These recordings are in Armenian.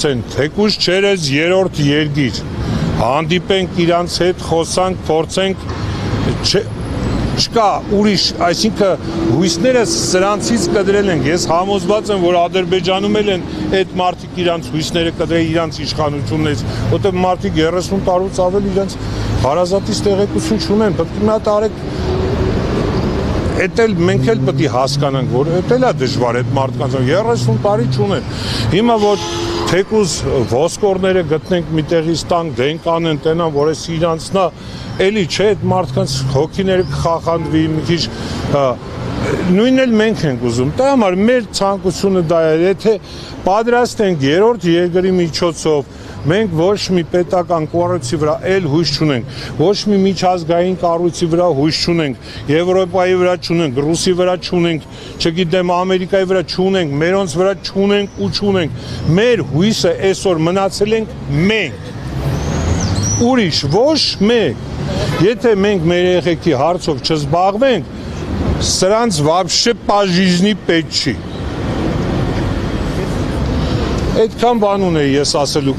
Թեկուզ չերես երրորդ երկիր, հանդիպենք իրանց հետ, խոսանք, փորձենք, չկա ուրիշ, այսինքն հույսներս սրանցից կդրել ենք, ես համոզված եմ, որ Ադրբեջանում էլ են այդ մարդիկ իրանց հույսները կդրել իրանց իշխանություններից, որտեղ մարդիկ 30 տարուց ավել իրանց հարազատից տեղեկություն չունեն, պետք է մի հատ արեք, Էտել մենք էլ պետք է հասկանանք, որ էտել է դժվար այդ մարդկանց 30 տարի չունեն։ Հիմա որ թեկուզ ոսկորները գտնենք մի տեղից տանք, դենք անեն, տենան, որ էս իրանցնա, էլի չէ, այդ մարդկանց հոգիները կխախանդվի, մի քիչ նույնն էլ մենք ենք ուզում։ Դա համար մեր ցանկությունը դա է, եթե պատրաստ ենք երրորդ երկրի միջոցով մենք ոչ մի պետական կառույցի վրա էլ հույս չունենք, ոչ մի միջազգային կառույցի վրա հույս չունենք, Եվրոպայի վրա չունենք, Ռուսի վրա չունենք, չգիտեմ Ամերիկայի վրա չունենք, մերոնց վրա չունենք ու չունենք։ Մեր հույսը այսօր մնացել ենք մենք։ Ուրիշ ոչ մեկ։ Եթե մենք մեր երեխեքի հարցով չզբաղվենք, սրանց вообще пожизненно պետք չի։ Այդքան բան ունեի ես ասելու,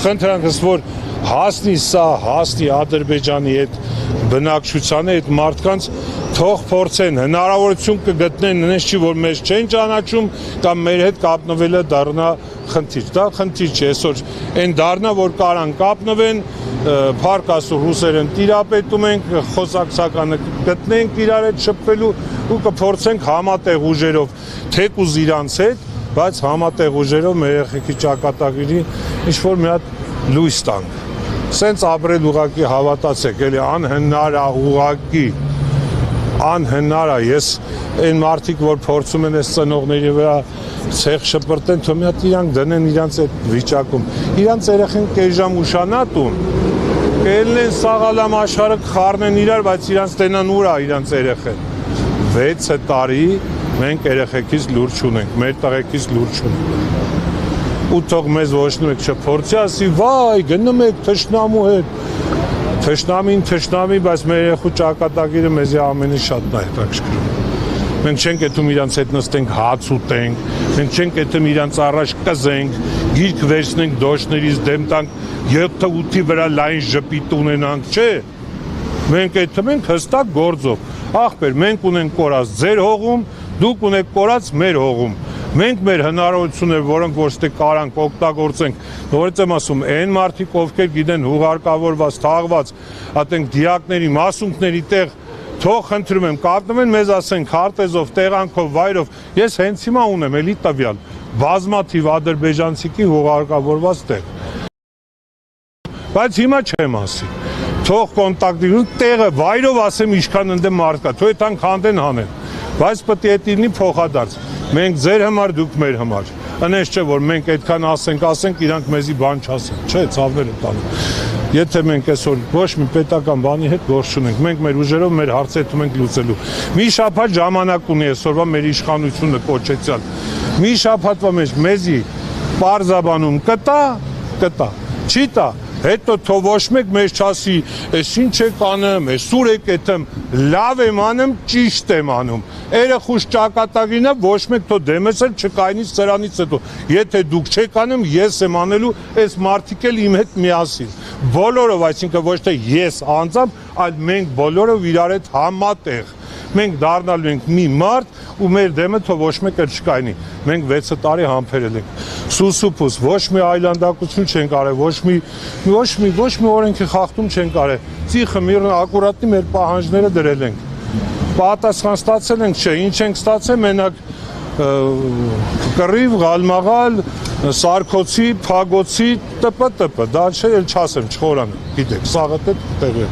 խնդրանքս, որ հասնի սա, հասնի Ադրբեջանի այդ բնակչությանը, այդ մարդկանց թող փորձեն, հնարավորություն կգտնեն, նենց չի, որ մեզ չեն ճանաչում, կամ մեր հետ կապնվելը դառնա խնդիր, դա խնդիր չի, այսօր այն դառնա, որ կարան կապնվեն, փառք Աստծո ռուսերեն տիրապետում ենք, խոսակցականը գտնենք իրար հետ շփվելու ու կփորձենք համատեղ ուժերով, թեկուզ իրանց հետ, բայց համատեղ ուժերով մեր երեխեքի ճակատագրի ինչ-որ մի հատ լույս տանք։ Սենց ապրել ուղղակի հավատացեք, էլի անհնար է ուղղակի, անհնար է, ես այն մարդիկ, որ փորձում են այս ծնողների վրա ցեղ շպրտեն, թող մի հատ իրանք դնեն իրանց այդ վիճակում։ Իրանց երեխեն կես ժամ ուշանատում, կելնեն սաղալամ աշխարհը կխառնեն իրար, բայց իրանց տենան ուր է իրանց երեխեն։ 6 տարի մենք երեխեքից լուր չունենք, մեր տղեկից լուր չունենք։ Ու թող մեզ ոչ մեկ չփորձի, ասի, վայ, գնում եք թշնամու հետ։ Թշնամին թշնամի, բայց մեր երեխու ճակատագիրը մեզի ամենից շատն է հետաքրքրում։ Մենք չենք եթում իրանց հետ նստենք հաց ուտենք, մենք չենք եթում իրանց առաջ կզենք, գիրք վերցնենք դոշներից դեմ տանք, 7-8-ի վրա լայն ժպիտ ունենանք, չէ։ Մենք եթում ենք հստակ գործով։ Ախպեր, մենք ունենք կորած ձեր հողում, դուք ունեք կորած մեր հողում։ Մենք մեր հնարավորությունները, որոնք ոչ թե կարանք օգտագործենք, նորից եմ ասում, այն մարդիկ, ովքեր գիտեն հուղարկավորված, թաղված, ատենք դիակների, մասունքների տեղ, թող խնդրում եմ, կապնվեն մեզ ասեն քարտեզով, տեղանքով, վայրով, ես հենց հիմա ունեմ, էլի տվյալ, բազմաթիվ ադրբեջանցիքի հուղարկավորված տեղ։ Բայց հիմա չեմ ասի, թող կոնտակտի, տեղը, վայրով ասեմ ինչքան ընդեմ մարդ կա, թող այդքան քանդեն հանեն, բայց պետք է լինի փոխադարձ, մենք ձեր համար, դուք մեր համար, ընես չէ, որ մենք այդքան ասենք, իրանք մեզի բան չասեն, չէ, ցավեր է տանում, եթե մենք այսօր ոչ մի պետական բանի հետ գործ չունենք, մենք մեր ուժերով մեր հարցերում ենք լուծելու, մի շաբաթ ժամանակ ունի այսօրվա մեր իշխանությունը կոչեցյալ, մի շաբաթվա մեջ մեզի պարզաբանում կտա, չի տա, հետո թող ոչ մեկ մեզ չասի, ես ինչ եք անում, ես սուր եք եթեմ, լավ եմ անում, ճիշտ եմ անում, երեխուս ճակատագիրն է, ոչ մեկ թող դեմս էլ չկայնի սրանից հետո, եթե դուք չեք անում, ես եմ անելու, այս մարդիկ էլ իմ հետ միասին, բոլորով, այսինքն ոչ թե ես անձամբ, այլ մենք բոլորով իրար հետ համատեղ, մենք դառնալու ենք մի մարդ ու մեր դեմը թող ոչ մեկ էլ չկայնի, մենք 6 տարի համբերել ենք, սուսուփուս, ոչ մի այլանդակություն չենք արել, ոչ մի օրենքի խախտում չենք արել, ծիխը միրն ակուրատնի մեր պահանջները դրել ենք, պատասխան ստացել ենք, չէ, ինչ ենք ստացել, մենակ կռիվ, գալմաղալ, սարկոցի, փագոցի, տպ, դա չէ, էլ չասեմ, չխորանը, գիտեք, սաղը տեղ է։